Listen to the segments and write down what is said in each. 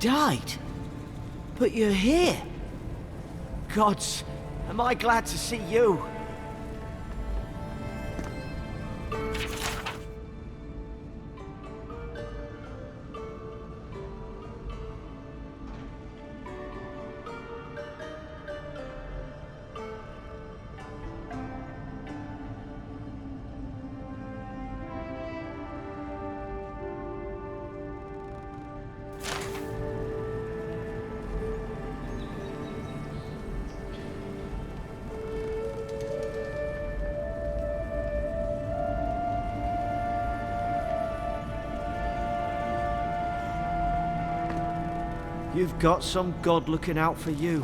died. But you're here. Gods, am I glad to see you. You've got some god looking out for you.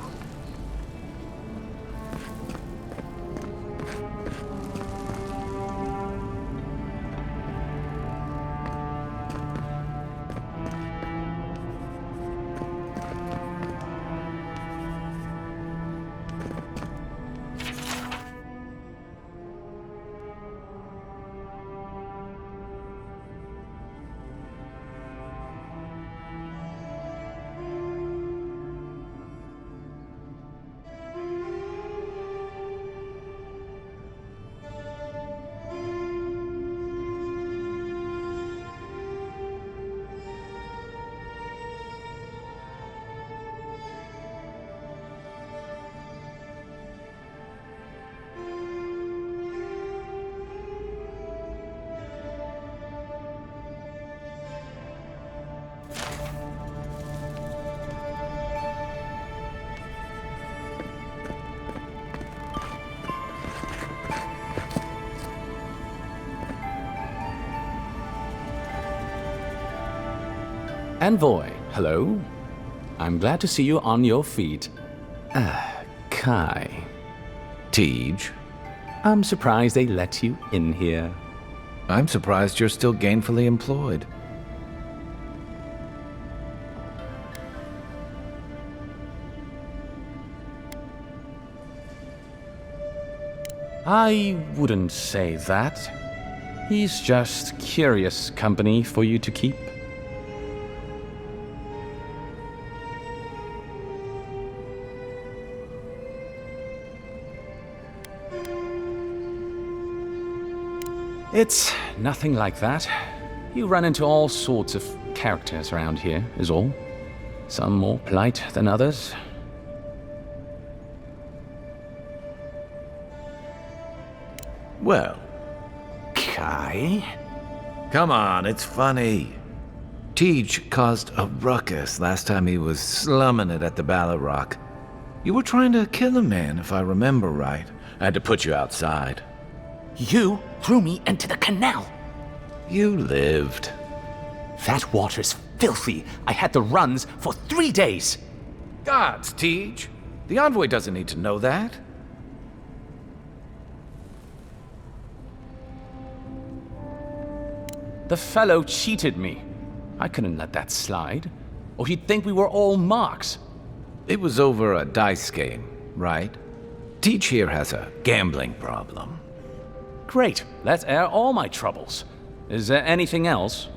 Envoy, hello. I'm glad to see you on your feet. Kai. Tej. I'm surprised they let you in here. I'm surprised you're still gainfully employed. I wouldn't say that. He's just curious company for you to keep. It's nothing like that. You run into all sorts of characters around here, is all. Some more polite than others. Well, Kai? come on, it's funny. Tej caused a ruckus last time he was slumming it at the Ballot Rock. You were trying to kill a man, if I remember right. I had to put you outside. You threw me into the canal. You lived. That water's filthy. I had the runs for 3 days. Gods, Tej. The envoy doesn't need to know that. The fellow cheated me. I couldn't let that slide. Or he'd think we were all marks. It was over a dice game, right? Tej here has a gambling problem. Great, let's air all my troubles. Is there anything else?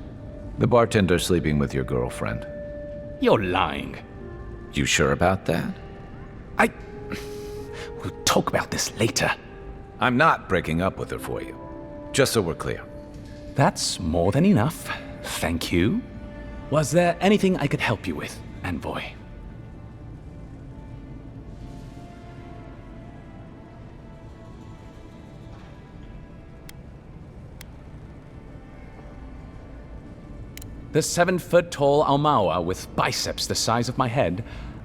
The bartender's sleeping with your girlfriend. You're lying. You sure about that? We'll talk about this later. I'm not breaking up with her for you. Just so we're clear. That's more than enough. Thank you. Was there anything I could help you with, Envoy? The 7-foot-tall Aumaua with biceps the size of my head?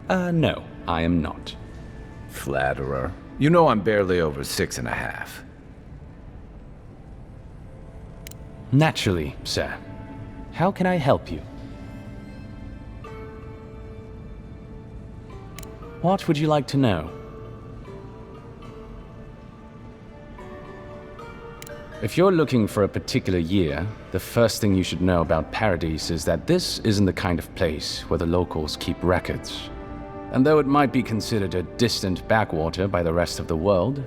No, I am not. Flatterer. You know I'm barely over 6.5. Naturally, sir. How can I help you? What would you like to know? If you're looking for a particular year, the first thing you should know about Paradise is that this isn't the kind of place where the locals keep records. And though it might be considered a distant backwater by the rest of the world,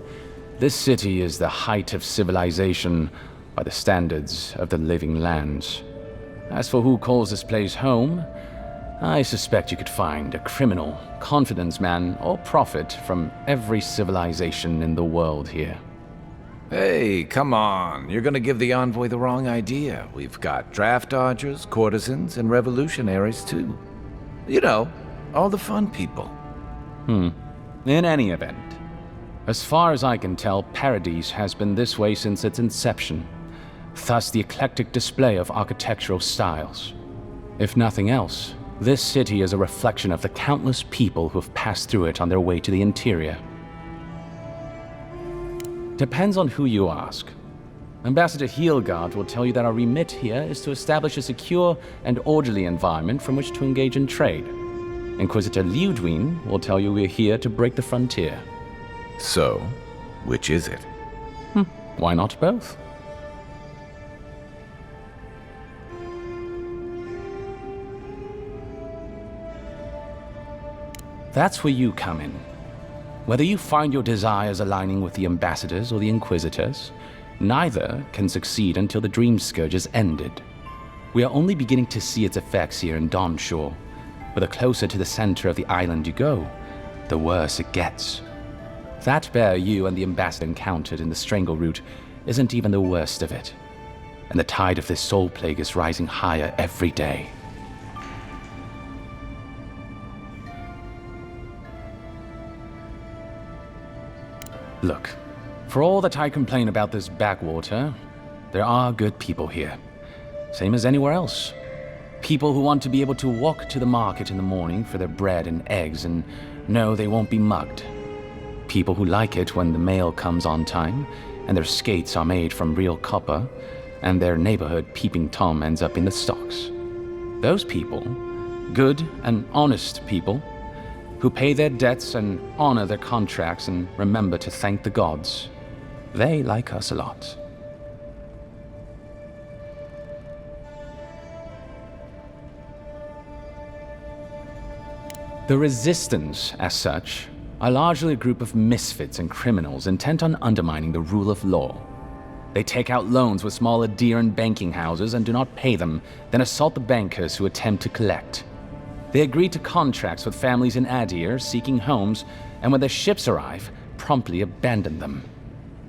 this city is the height of civilization by the standards of the living lands. As for who calls this place home, I suspect you could find a criminal, confidence man, or prophet from every civilization in the world here. Hey, come on. You're gonna give the envoy the wrong idea. We've got draft dodgers, courtesans, and revolutionaries too. You know, all the fun people. In any event, as far as I can tell, Paradise has been this way since its inception. Thus the eclectic display of architectural styles. If nothing else, this city is a reflection of the countless people who have passed through it on their way to the interior. Depends on who you ask. Ambassador Heelgard will tell you that our remit here is to establish a secure and orderly environment from which to engage in trade. Inquisitor Liudwin will tell you we're here to break the frontier. So, which is it? Why not both? That's where you come in. Whether you find your desires aligning with the ambassadors or the inquisitors, neither can succeed until the Dream Scourge is ended. We are only beginning to see its effects here in Dawnshore, but the closer to the center of the island you go, the worse it gets. That bear you and the ambassador encountered in the Strangle Route isn't even the worst of it, and the tide of this soul plague is rising higher every day. Look, for all that I complain about this backwater, there are good people here. Same as anywhere else. People who want to be able to walk to the market in the morning for their bread and eggs and know they won't be mugged. People who like it when the mail comes on time, and their skates are made from real copper, and their neighborhood peeping Tom ends up in the stocks. Those people, good and honest people, who pay their debts and honor their contracts and remember to thank the gods. They like us a lot. The Resistance, as such, are largely a group of misfits and criminals intent on undermining the rule of law. They take out loans with small Adir banking houses and do not pay them, then assault the bankers who attempt to collect. They agree to contracts with families in Adir seeking homes, and when their ships arrive, promptly abandon them.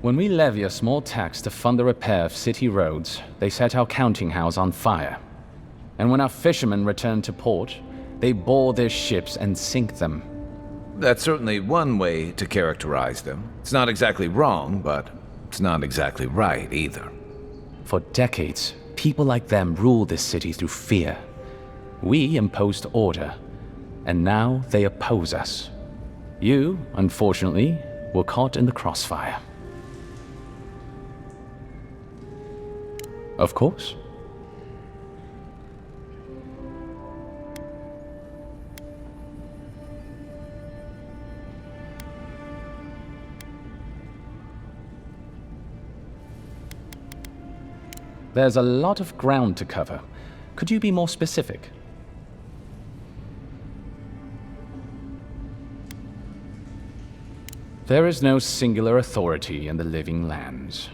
When we levy a small tax to fund the repair of city roads, they set our counting house on fire. And when our fishermen return to port, they board their ships and sink them. That's certainly one way to characterize them. It's not exactly wrong, but it's not exactly right either. For decades, people like them ruled this city through fear. We imposed order, and now they oppose us. You, unfortunately, were caught in the crossfire. Of course. There's a lot of ground to cover. Could you be more specific? There is no singular authority in the Living Lands.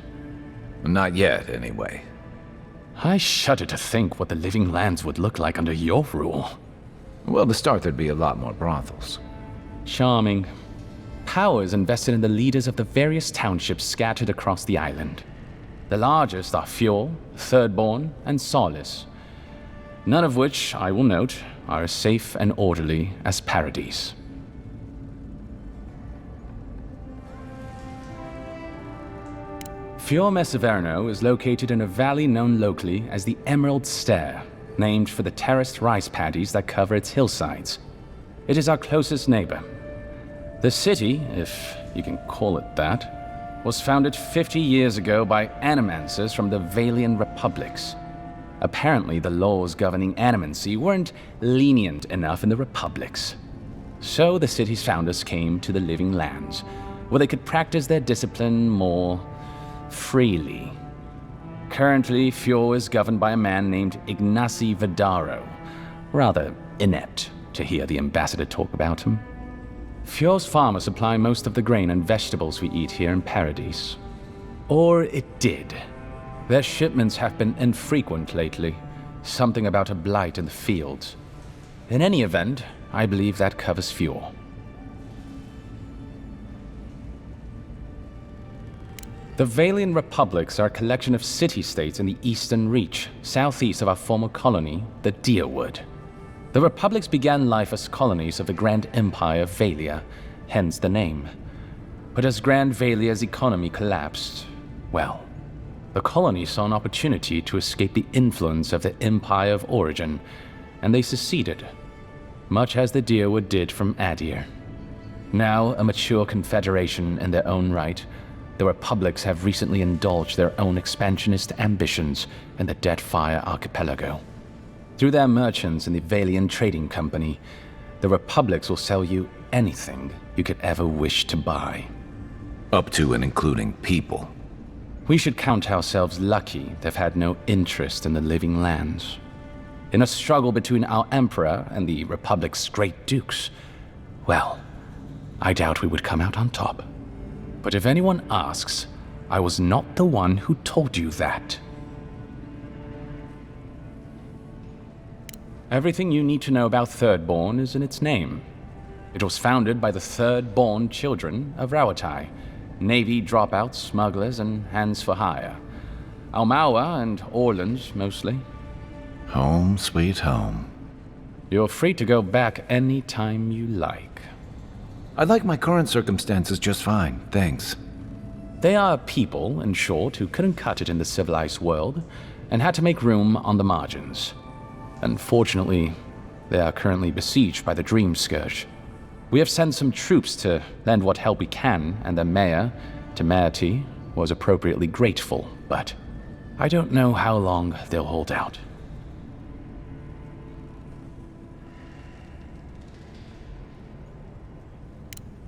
Not yet, anyway. I shudder to think what the Living Lands would look like under your rule. Well, to start, there'd be a lot more brothels. Charming. Power is invested in the leaders of the various townships scattered across the island. The largest are Fjord, Thirdborn, and Solace. None of which, I will note, are as safe and orderly as Paradise. Fior Messaverno is located in a valley known locally as the Emerald Stair, named for the terraced rice paddies that cover its hillsides. It is our closest neighbor. The city, if you can call it that, was founded 50 years ago by animancers from the Valian Republics. Apparently, the laws governing animancy weren't lenient enough in the Republics. So the city's founders came to the Living Lands, where they could practice their discipline more freely. Currently, Fjord is governed by a man named Ignacy Vidaro. Rather inept to hear the ambassador talk about him. Fjord's farmers supply most of the grain and vegetables we eat here in Paradise. Or it did. Their shipments have been infrequent lately. Something about a blight in the fields. In any event, I believe that covers fuel. The Valian Republics are a collection of city-states in the Eastern Reach, southeast of our former colony, the Deerwood. The Republics began life as colonies of the Grand Empire of Valia, hence the name. But as Grand Valia's economy collapsed, well, the colony saw an opportunity to escape the influence of the Empire of Origin, and they seceded, much as the Deerwood did from Adir. Now a mature confederation in their own right, the Republics have recently indulged their own expansionist ambitions in the Deadfire Archipelago. Through their merchants in the Valian Trading Company, the Republics will sell you anything you could ever wish to buy. Up to and including people. We should count ourselves lucky they've had no interest in the living lands. In a struggle between our Emperor and the Republic's great dukes, well, I doubt we would come out on top. But if anyone asks, I was not the one who told you that. Everything you need to know about Thirdborn is in its name. It was founded by the Thirdborn children of Rawatai, Navy dropouts, smugglers, and hands for hire. Almawa and Orleans, mostly. Home sweet home. You're free to go back any time you like. I like my current circumstances just fine, thanks. They are people, in short, who couldn't cut it in the civilized world and had to make room on the margins. Unfortunately, they are currently besieged by the Dream Scourge. We have sent some troops to lend what help we can, and the mayor, Temerity, was appropriately grateful, but I don't know how long they'll hold out.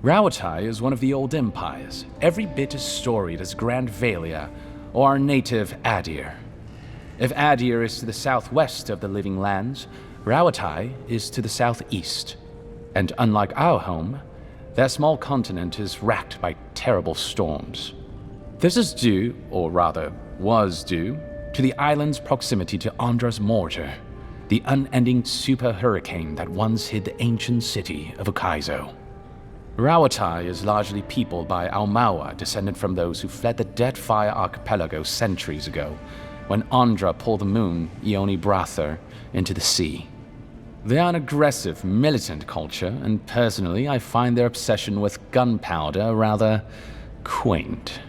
Rawatai is one of the old empires, every bit as storied as Grand Valia or our native Adir. If Adir is to the southwest of the Living Lands, Rawatai is to the southeast. And unlike our home, their small continent is racked by terrible storms. This is due, or rather was due, to the island's proximity to Andra's mortar, the unending super hurricane that once hid the ancient city of Ukaizo. Rawatai is largely peopled by Almawa, descended from those who fled the Deadfire Archipelago centuries ago, when Andra pulled the moon, Ioni Brather, into the sea. They are an aggressive, militant culture, and personally I find their obsession with gunpowder rather quaint.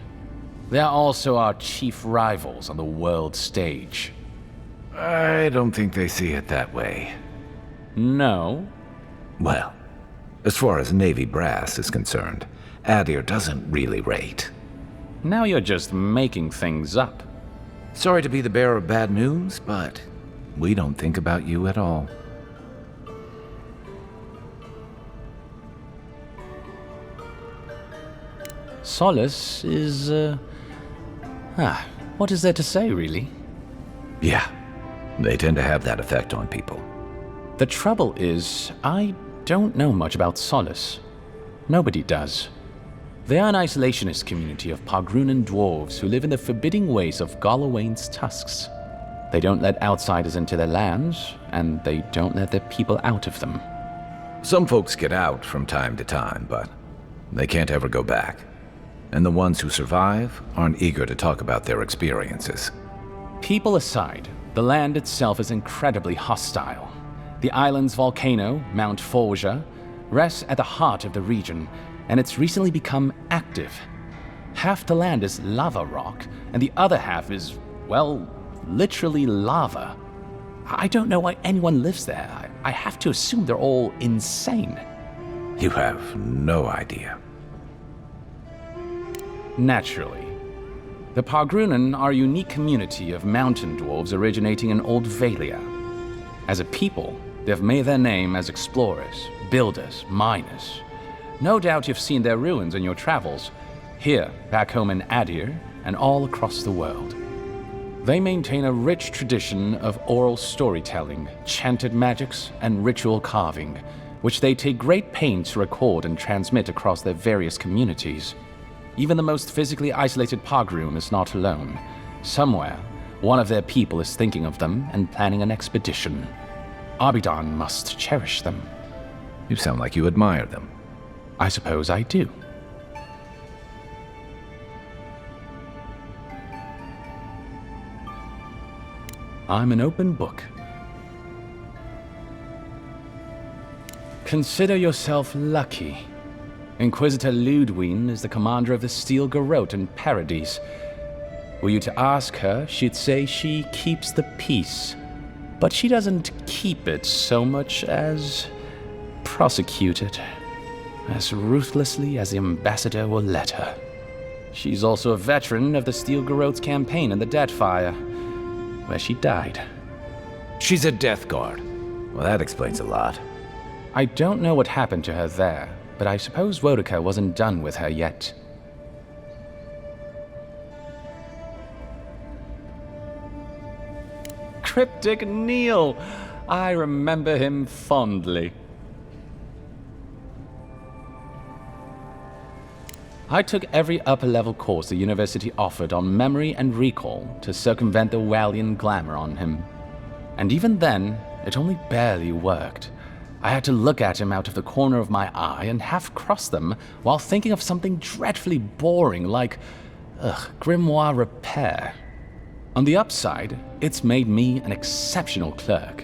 They are also our chief rivals on the world stage. I don't think they see it that way. No? Well, as far as Navy brass is concerned, Adir doesn't really rate. Now you're just making things up. Sorry to be the bearer of bad news, but we don't think about you at all. Solace is, what is there to say, really? Yeah, they tend to have that effect on people. The trouble is, I don't know much about Solace. Nobody does. They are an isolationist community of Pargrunan dwarves who live in the forbidding ways of Galawain's tusks. They don't let outsiders into their lands, and they don't let their people out of them. Some folks get out from time to time, but they can't ever go back. And the ones who survive aren't eager to talk about their experiences. People aside, the land itself is incredibly hostile. The island's volcano, Mount Forja, rests at the heart of the region, and it's recently become active. Half the land is lava rock, and the other half is, well, literally lava. I don't know why anyone lives there. I have to assume they're all insane. You have no idea. Naturally. The Pargrunan are a unique community of mountain dwarves originating in Old Valia. As a people, they've made their name as explorers, builders, miners. No doubt you've seen their ruins in your travels, here, back home in Adir, and all across the world. They maintain a rich tradition of oral storytelling, chanted magics, and ritual carving, which they take great pains to record and transmit across their various communities. Even the most physically isolated Pargrun is not alone. Somewhere, one of their people is thinking of them and planning an expedition. Abidan must cherish them. You sound like you admire them. I suppose I do. I'm an open book. Consider yourself lucky. Inquisitor Ludwine is the commander of the Steel Garrote in Paradise. Were you to ask her, she'd say she keeps the peace. But she doesn't keep it so much as prosecute it. As ruthlessly as the ambassador will let her. She's also a veteran of the Steel Garrote's campaign in the Deathfire, where she died. She's a Death Guard. Well, that explains a lot. I don't know what happened to her there, but I suppose Wodica wasn't done with her yet. Cryptic Neil! I remember him fondly. I took every upper-level course the university offered on memory and recall to circumvent the Walian glamour on him. And even then, it only barely worked. I had to look at him out of the corner of my eye and half cross them while thinking of something dreadfully boring like, grimoire repair. On the upside, it's made me an exceptional clerk.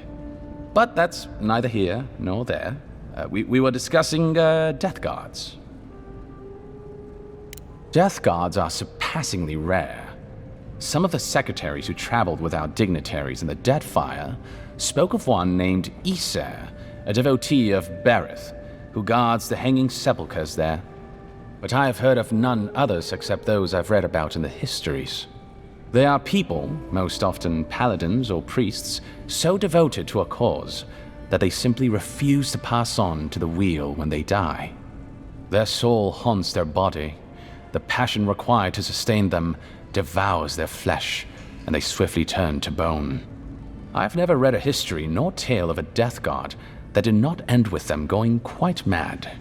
But that's neither here nor there. We were discussing Death Guards. Death Guards are surpassingly rare. Some of the secretaries who traveled with our dignitaries in the Deathfire spoke of one named Iser, a devotee of Berith, who guards the hanging sepulchres there. But I have heard of none others except those I've read about in the histories. They are people, most often paladins or priests, so devoted to a cause that they simply refuse to pass on to the wheel when they die. Their soul haunts their body. The passion required to sustain them devours their flesh, and they swiftly turn to bone. I've never read a history nor tale of a death guard that did not end with them going quite mad.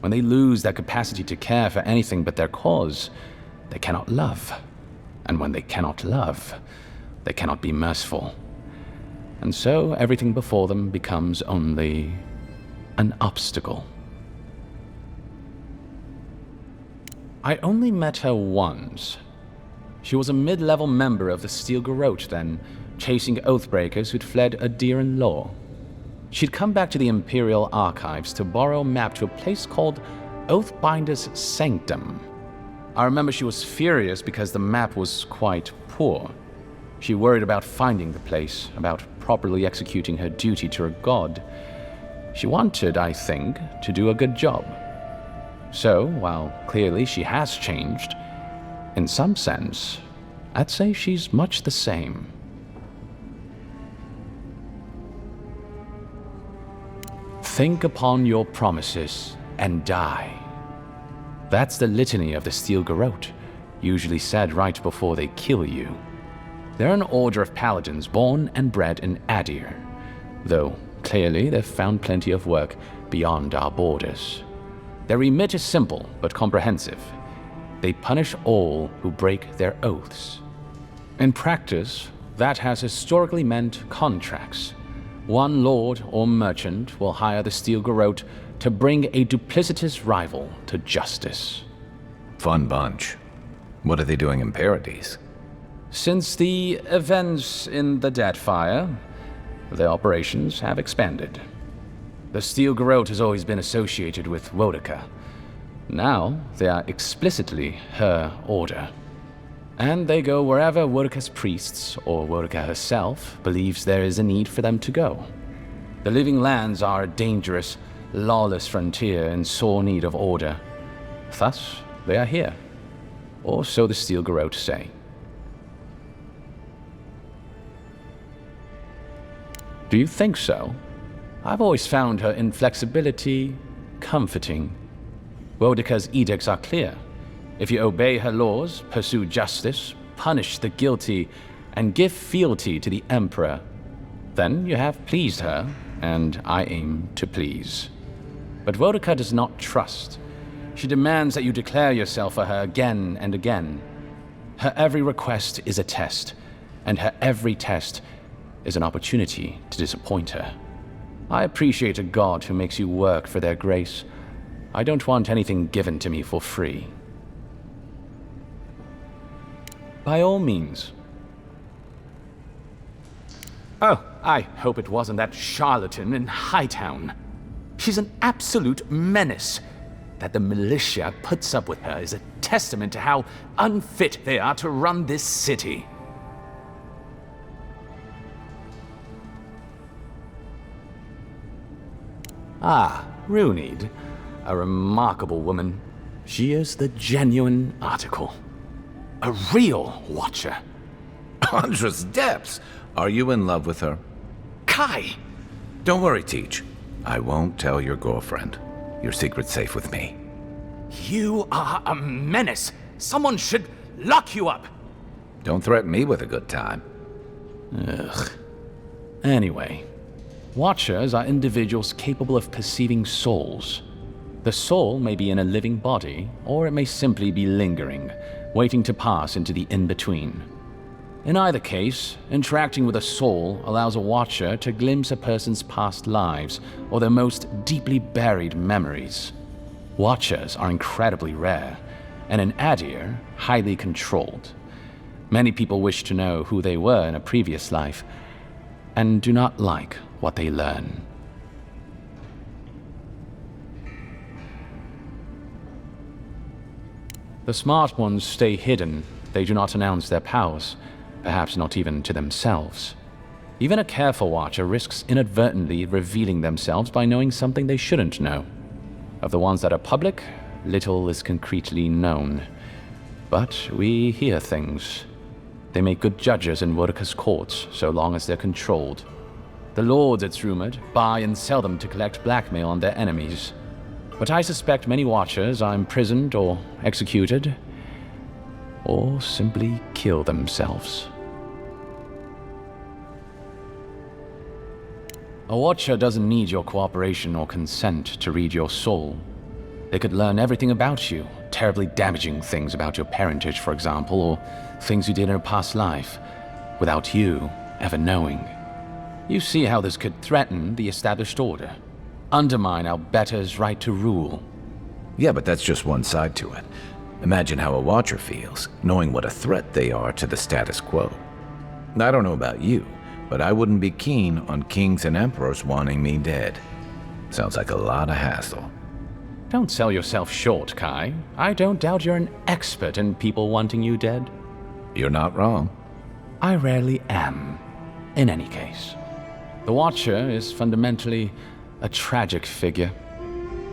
When they lose their capacity to care for anything but their cause, they cannot love. And when they cannot love, they cannot be merciful. And so everything before them becomes only an obstacle. I only met her once. She was a mid-level member of the Steel Garrote then, chasing oathbreakers who'd fled Adiran law. She'd come back to the Imperial Archives to borrow a map to a place called Oathbinder's Sanctum. I remember she was furious because the map was quite poor. She worried about finding the place, about properly executing her duty to her god. She wanted, I think, to do a good job. So, while clearly she has changed, in some sense, I'd say she's much the same. Think upon your promises and die. That's the litany of the Steel Garrote, usually said right before they kill you. They're an order of paladins born and bred in Adir, though clearly they've found plenty of work beyond our borders. Their remit is simple but comprehensive. They punish all who break their oaths. In practice, that has historically meant contracts. One lord or merchant will hire the Steel Garrote to bring a duplicitous rival to justice. Fun bunch. What are they doing in Paradise? Since the events in the Deathfire, their operations have expanded. The Steel Garrote has always been associated with Wodica. Now, they are explicitly her order. And they go wherever Wodica's priests, or Wodica herself, believes there is a need for them to go. The Living Lands are a dangerous, lawless frontier in sore need of order. Thus, they are here. Or so the Steel Garrote say. Do you think so? I've always found her inflexibility comforting. Wodica's edicts are clear. If you obey her laws, pursue justice, punish the guilty, and give fealty to the Emperor, then you have pleased her, and I aim to please. But Wodica does not trust. She demands that you declare yourself for her again and again. Her every request is a test, and her every test is an opportunity to disappoint her. I appreciate a god who makes you work for their grace. I don't want anything given to me for free. By all means. Oh, I hope it wasn't that charlatan in Hightown. She's an absolute menace. That the militia puts up with her is a testament to how unfit they are to run this city. Ah, Runid. A remarkable woman. She is the genuine article. A real watcher. Andras Depths! Are you in love with her? Kai! Don't worry, Teach. I won't tell your girlfriend. Your secret's safe with me. You are a menace. Someone should lock you up. Don't threaten me with a good time. Ugh. Anyway, Watchers are individuals capable of perceiving souls. The soul may be in a living body, or it may simply be lingering, waiting to pass into the in-between. In either case, interacting with a soul allows a Watcher to glimpse a person's past lives or their most deeply buried memories. Watchers are incredibly rare, and in Adir, highly controlled. Many people wish to know who they were in a previous life, and do not like what they learn. The smart ones stay hidden. They do not announce their powers, perhaps not even to themselves. Even a careful Watcher risks inadvertently revealing themselves by knowing something they shouldn't know. Of the ones that are public, little is concretely known. But we hear things. They make good judges in Wodaka's courts, so long as they're controlled. The lords, it's rumored, buy and sell them to collect blackmail on their enemies. But I suspect many Watchers are imprisoned or executed, or simply kill themselves. A Watcher doesn't need your cooperation or consent to read your soul. They could learn everything about you, terribly damaging things about your parentage, for example, or things you did in a past life, without you ever knowing. You see how this could threaten the established order, undermine our betters' right to rule. Yeah, but that's just one side to it. Imagine how a Watcher feels, knowing what a threat they are to the status quo. I don't know about you, but I wouldn't be keen on kings and emperors wanting me dead. Sounds like a lot of hassle. Don't sell yourself short, Kai. I don't doubt you're an expert in people wanting you dead. You're not wrong. I rarely am, in any case. The Watcher is fundamentally a tragic figure.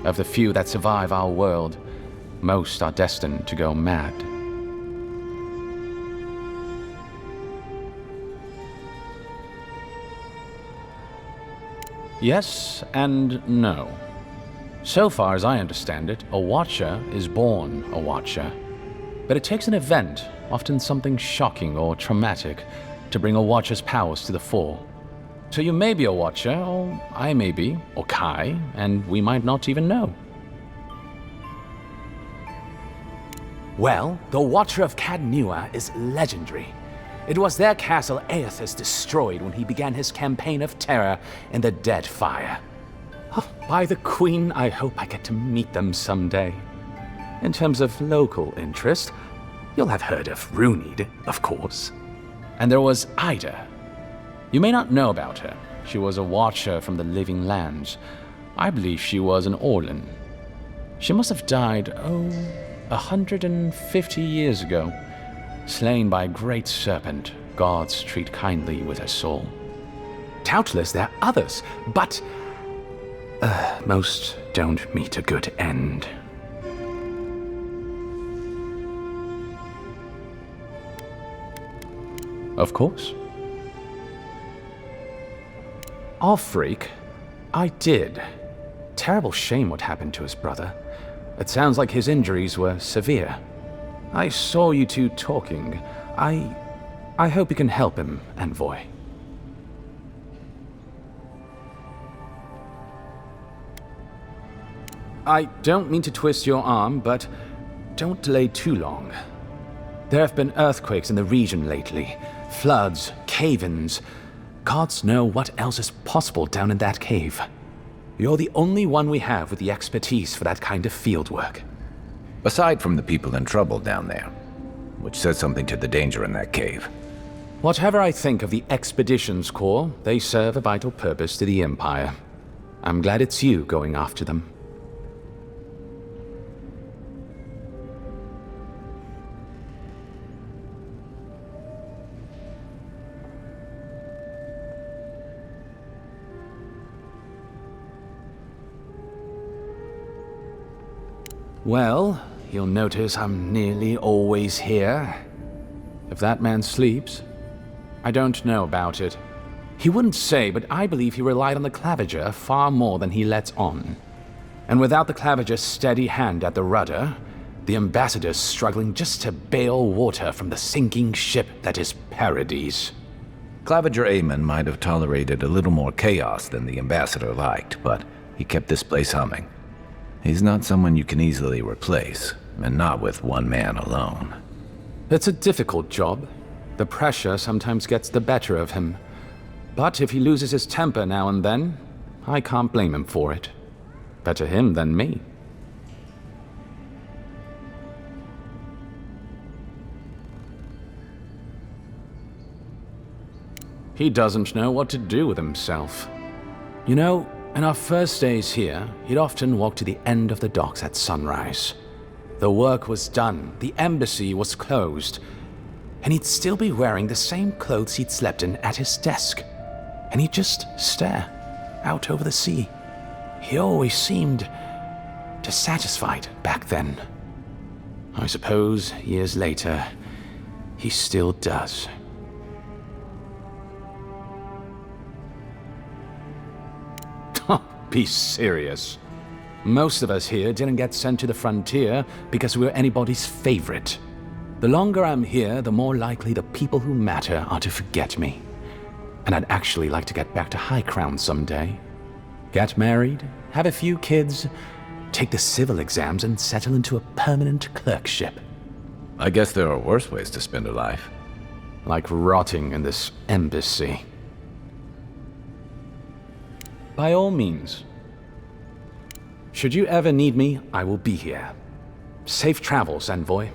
Of the few that survive our world, most are destined to go mad. Yes and no. So far as I understand it, a Watcher is born a Watcher. But it takes an event, often something shocking or traumatic, to bring a Watcher's powers to the fore. So you may be a Watcher, or I may be, or Kai, and we might not even know. Well, the Watcher of Cadnua is legendary. It was their castle Aethys destroyed when he began his campaign of terror in the Dead Fire. Oh, by the Queen, I hope I get to meet them someday. In terms of local interest, you'll have heard of Runid, of course. And there was Ida. You may not know about her. She was a Watcher from the Living Lands. I believe she was an Orlan. She must have died, 150 years ago. Slain by a great serpent, gods treat kindly with her soul. Doubtless there are others, but most don't meet a good end. Of course. Off-freak, I did. Terrible shame what happened to his brother. It sounds like his injuries were severe. I saw you two talking. I hope you can help him, Envoy. I don't mean to twist your arm, but don't delay too long. There have been earthquakes in the region lately. Floods, cave-ins. gods know what else is possible down in that cave. You're the only one we have with the expertise for that kind of field work. Aside from the people in trouble down there, which says something to the danger in that cave. Whatever I think of the Expeditions Corps, they serve a vital purpose to the Empire. I'm glad it's you going after them. Well, you'll notice I'm nearly always here. If that man sleeps, I don't know about it. He wouldn't say, but I believe he relied on the Claviger far more than he lets on. And without the Claviger's steady hand at the rudder, the ambassador's struggling just to bail water from the sinking ship that is Paradise. Claviger Amon might have tolerated a little more chaos than the ambassador liked, but he kept this place humming. He's not someone you can easily replace, and not with one man alone. It's a difficult job. The pressure sometimes gets the better of him. But if he loses his temper now and then, I can't blame him for it. Better him than me. He doesn't know what to do with himself. You know, in our first days here, he'd often walk to the end of the docks at sunrise. The work was done, the embassy was closed, and he'd still be wearing the same clothes he'd slept in at his desk. And he'd just stare out over the sea. He always seemed dissatisfied back then. I suppose, years later, he still does. Be serious. Most of us here didn't get sent to the frontier because we were anybody's favorite. The longer I'm here, the more likely the people who matter are to forget me. And I'd actually like to get back to High Crown someday. Get married, have a few kids, take the civil exams, and settle into a permanent clerkship. I guess there are worse ways to spend a life. Like rotting in this embassy. By all means. Should you ever need me, I will be here. Safe travels, Envoy.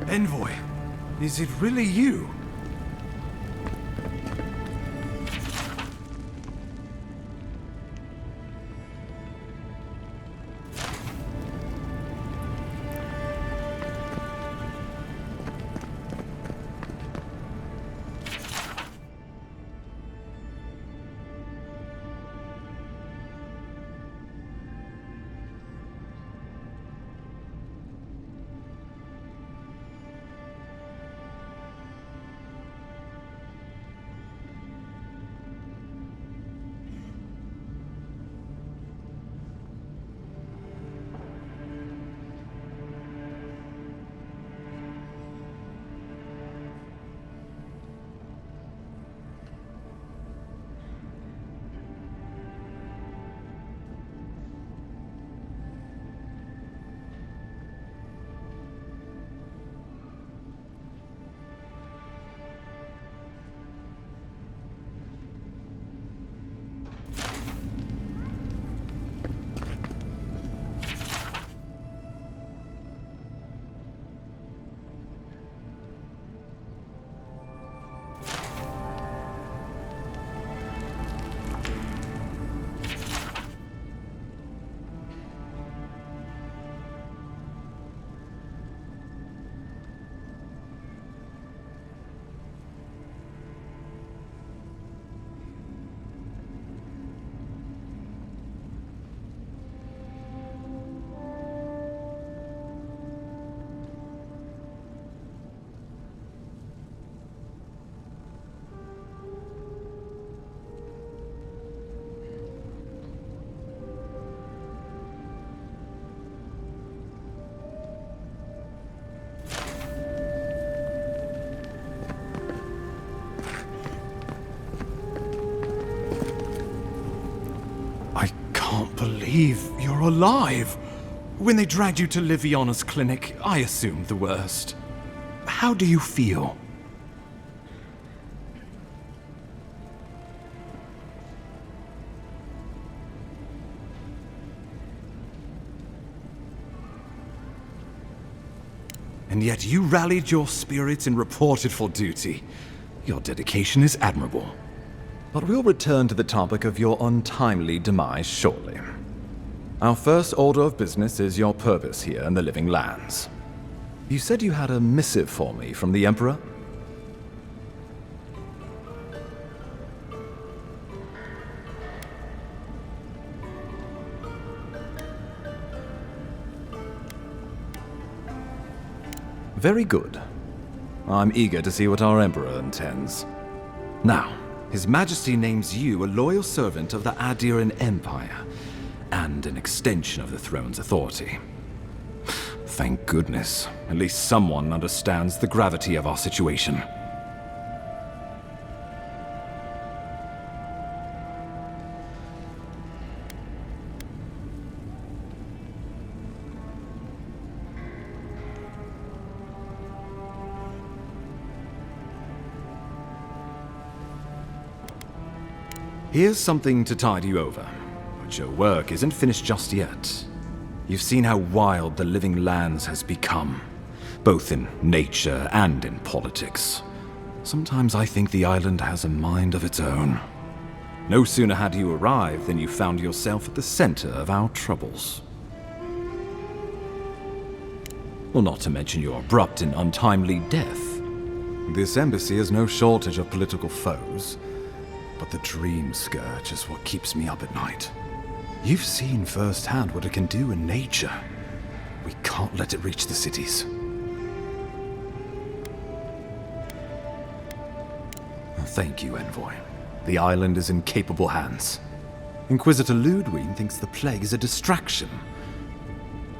Envoy, is it really you? believe you're alive. When they dragged you to Liviana's clinic, I assumed the worst. How do you feel? And yet you rallied your spirits and reported for duty. Your dedication is admirable. But we'll return to the topic of your untimely demise shortly. Our first order of business is your purpose here in the Living Lands. You said you had a missive for me from the Emperor? Very good. I'm eager to see what our Emperor intends. Now, His Majesty names you a loyal servant of the Adiran Empire, and an extension of the throne's authority. Thank goodness, at least someone understands the gravity of our situation. Here's something to tide you over, but your work isn't finished just yet. You've seen how wild the Living Lands has become, both in nature and in politics. Sometimes I think the island has a mind of its own. No sooner had you arrived than you found yourself at the center of our troubles. Well, not to mention your abrupt and untimely death. This embassy has no shortage of political foes, but the Dream Scourge is what keeps me up at night. You've seen firsthand what it can do in nature. We can't let it reach the cities. Thank you, Envoy. The island is in capable hands. Inquisitor Ludwig thinks the plague is a distraction.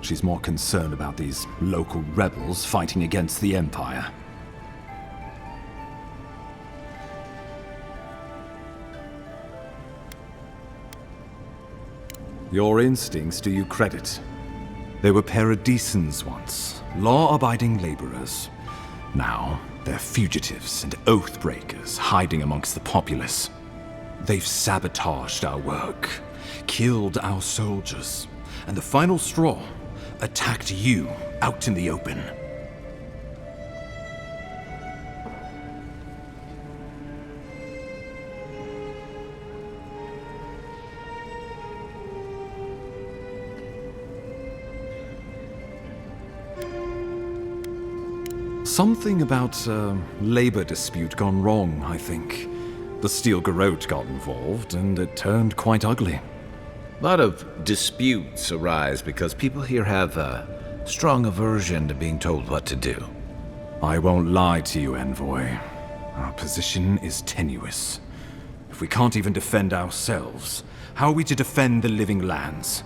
She's more concerned about these local rebels fighting against the Empire. Your instincts do you credit. They were paradisans once, law-abiding laborers. Now, they're fugitives and oath-breakers hiding amongst the populace. They've sabotaged our work, killed our soldiers, and the final straw, attacked you out in the open. Something about a labor dispute gone wrong, I think. The Steel Garrote got involved, and it turned quite ugly. A lot of disputes arise because people here have a strong aversion to being told what to do. I won't lie to you, Envoy. Our position is tenuous. If we can't even defend ourselves, how are we to defend the Living Lands?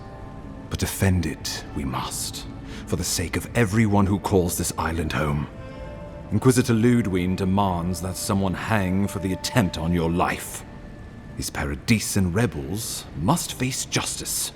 But defend it we must, for the sake of everyone who calls this island home. Inquisitor Ludwig demands that someone hang for the attempt on your life. These Paradisan rebels must face justice.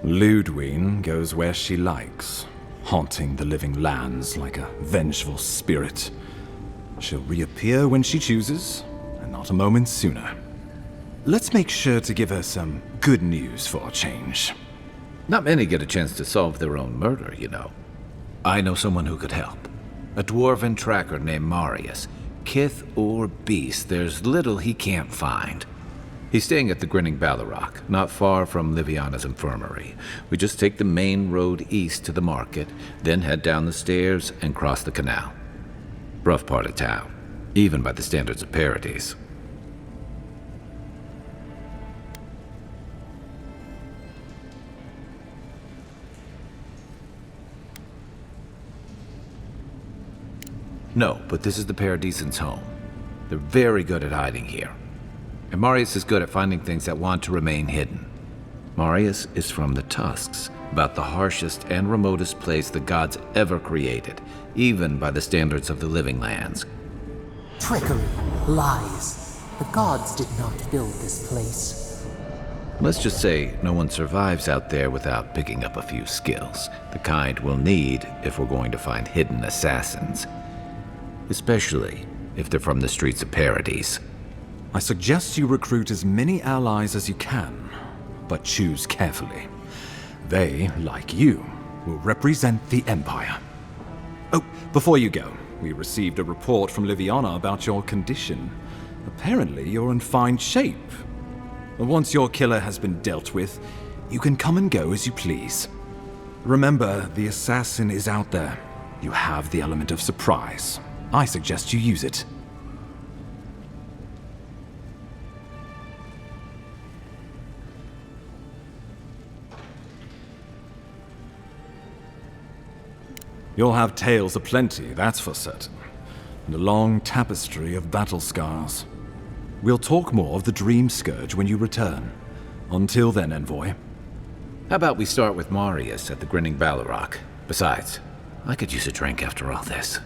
Ludwig goes where she likes, haunting the Living Lands like a vengeful spirit. She'll reappear when she chooses, and not a moment sooner. Let's make sure to give her some good news for a change. Not many get a chance to solve their own murder, you know. I know someone who could help. A dwarven tracker named Marius. Kith or beast, there's little he can't find. He's staying at the Grinning Ballarrock, not far from Liviana's infirmary. We just take the main road east to the market, then head down the stairs and cross the canal. Rough part of town, even by the standards of Paradise. No, but this is the Paradisans' home. They're very good at hiding here. And Marius is good at finding things that want to remain hidden. Marius is from the Tusks, about the harshest and remotest place the gods ever created, even by the standards of the living lands. Trickery, lies. The gods did not build this place. Let's just say no one survives out there without picking up a few skills, the kind we'll need if we're going to find hidden assassins. Especially if they're from the streets of Paradis. I suggest you recruit as many allies as you can, but choose carefully. They, like you, will represent the Empire. Oh, before you go, we received a report from Liviana about your condition. Apparently, you're in fine shape. Once your killer has been dealt with, you can come and go as you please. Remember, the assassin is out there. You have the element of surprise. I suggest you use it. You'll have tales aplenty, that's for certain. And a long tapestry of battle scars. We'll talk more of the Dream Scourge when you return. Until then, Envoy. How about we start with Marius at the Grinning Balrog? Besides, I could use a drink after all this.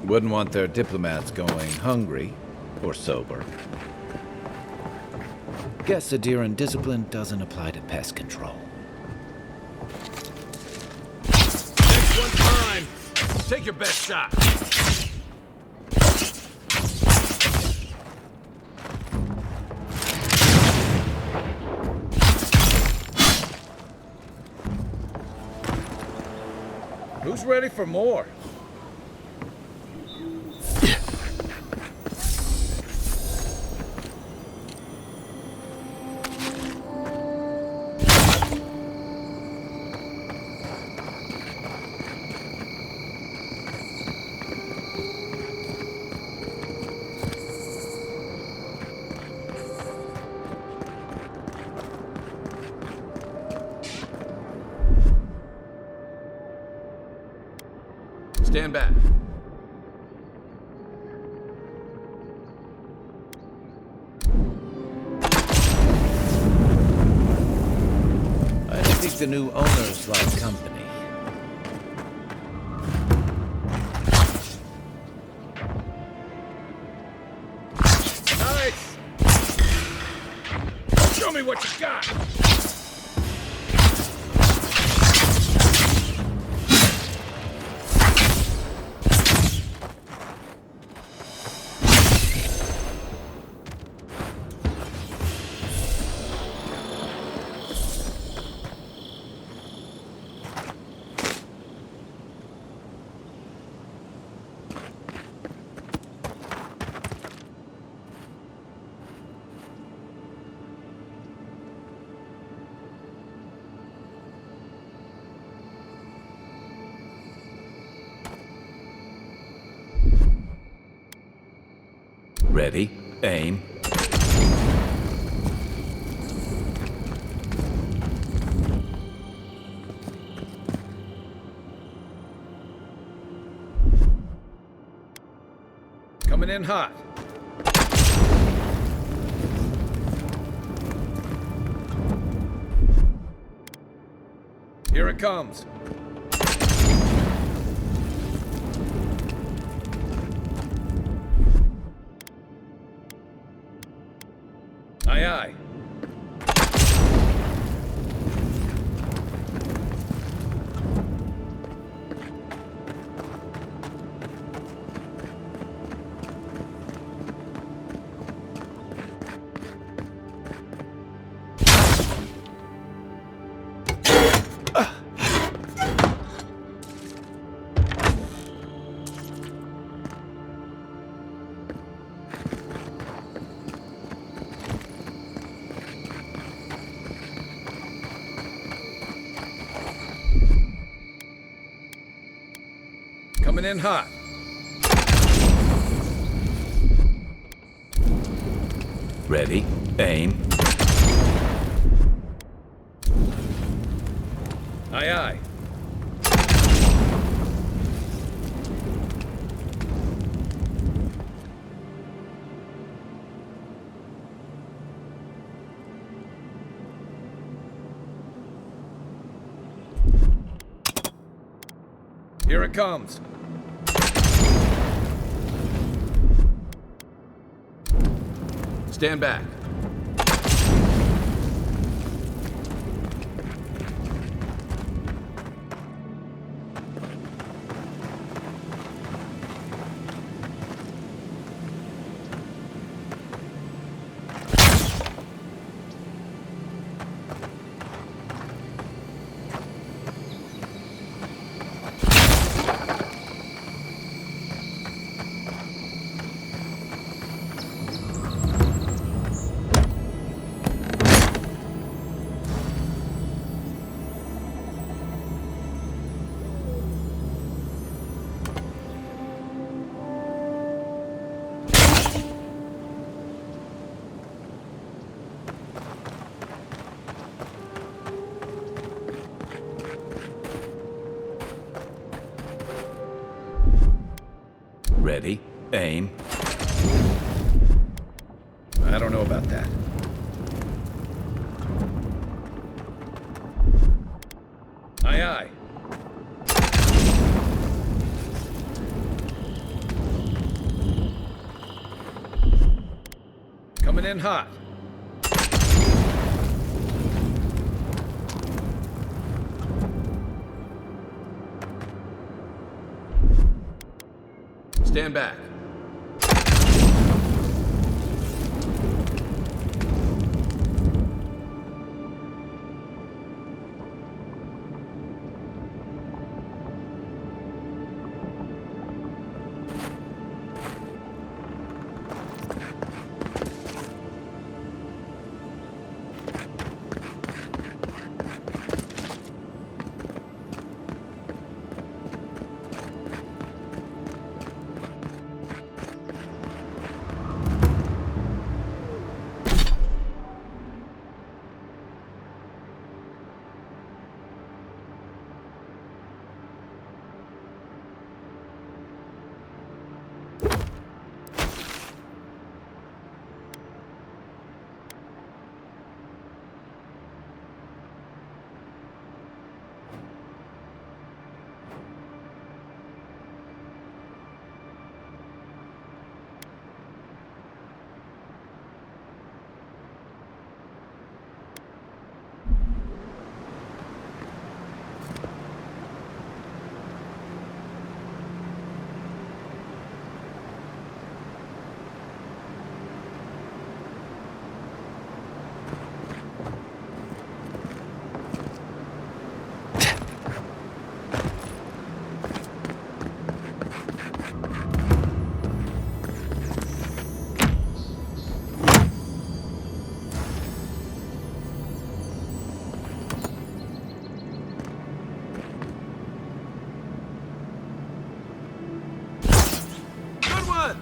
Wouldn't want their diplomats going hungry or sober. Guess Adiran discipline doesn't apply to pest control. Next one time! Take your best shot! Who's ready for more? Stand back. I think the new owners like company. Nice! Show me what you got! Ready, aim. Coming in hot. Here it comes. Aye, aye. Coming in hot. Ready, aim. Aye, aye. Here it comes. Stand back. Ready, aim. I don't know about that. Aye, aye. Coming in hot. Stand back. Good one!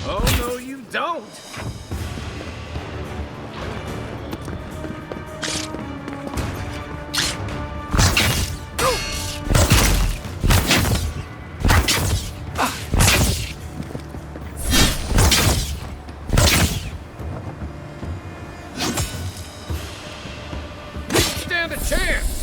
Oh, no, you don't! Stand a chance!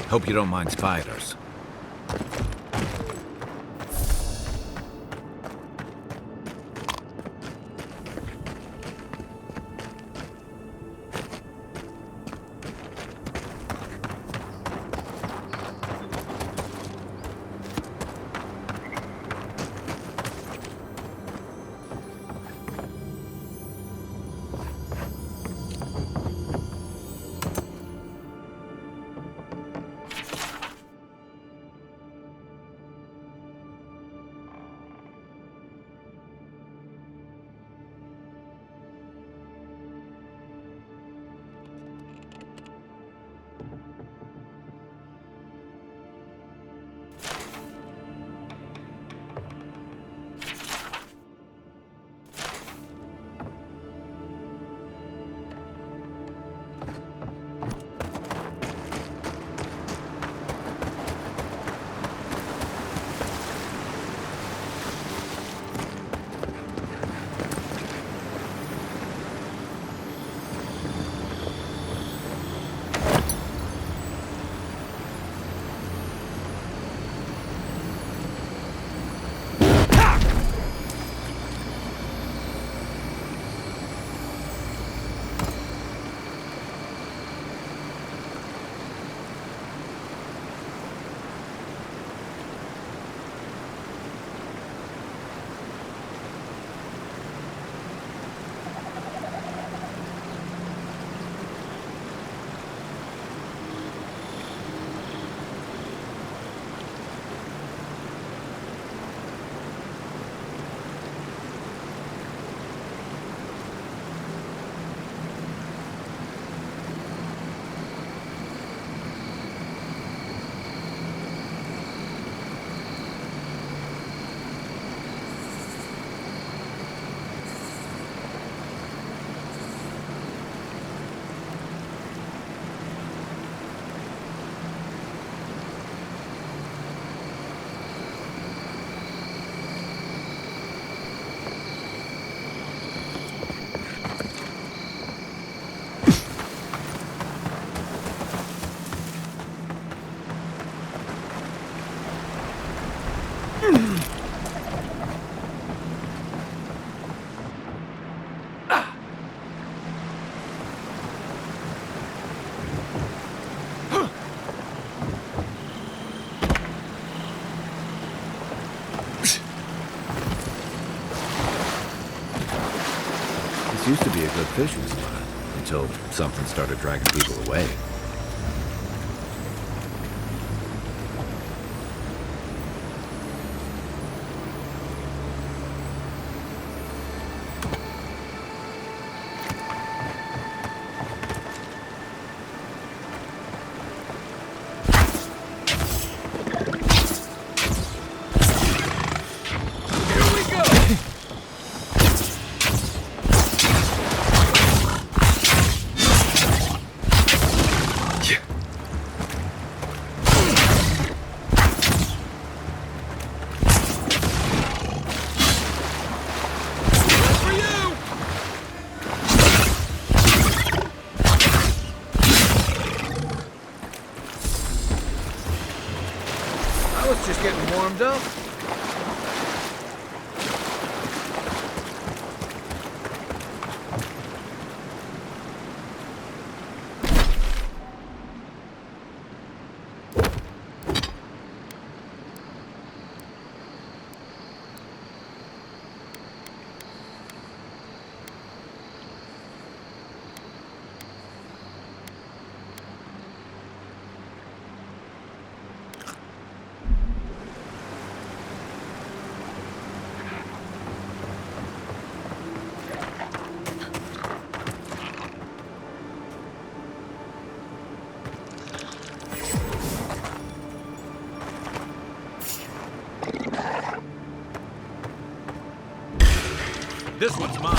Hope you don't mind spiders. used to be a good fishing spot, until something started dragging people away. Just getting warmed up. This one's mine.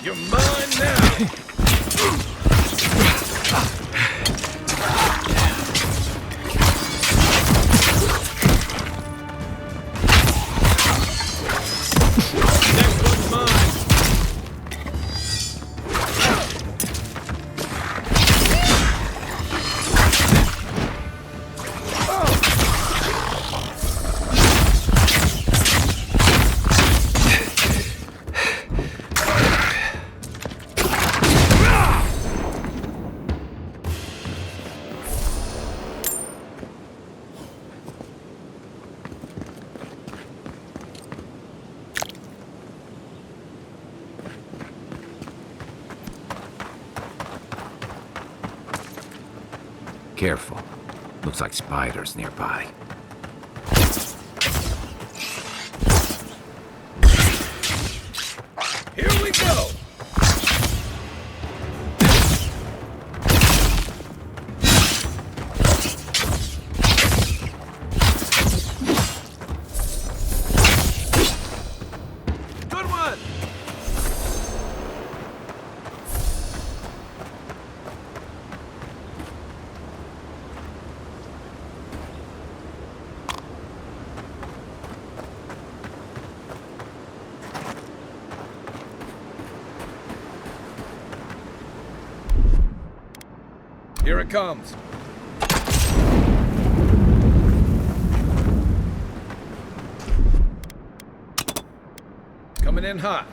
You're mine now! Next one's mine! Careful. Looks like spiders nearby. Here we go! Here it comes. Coming in hot.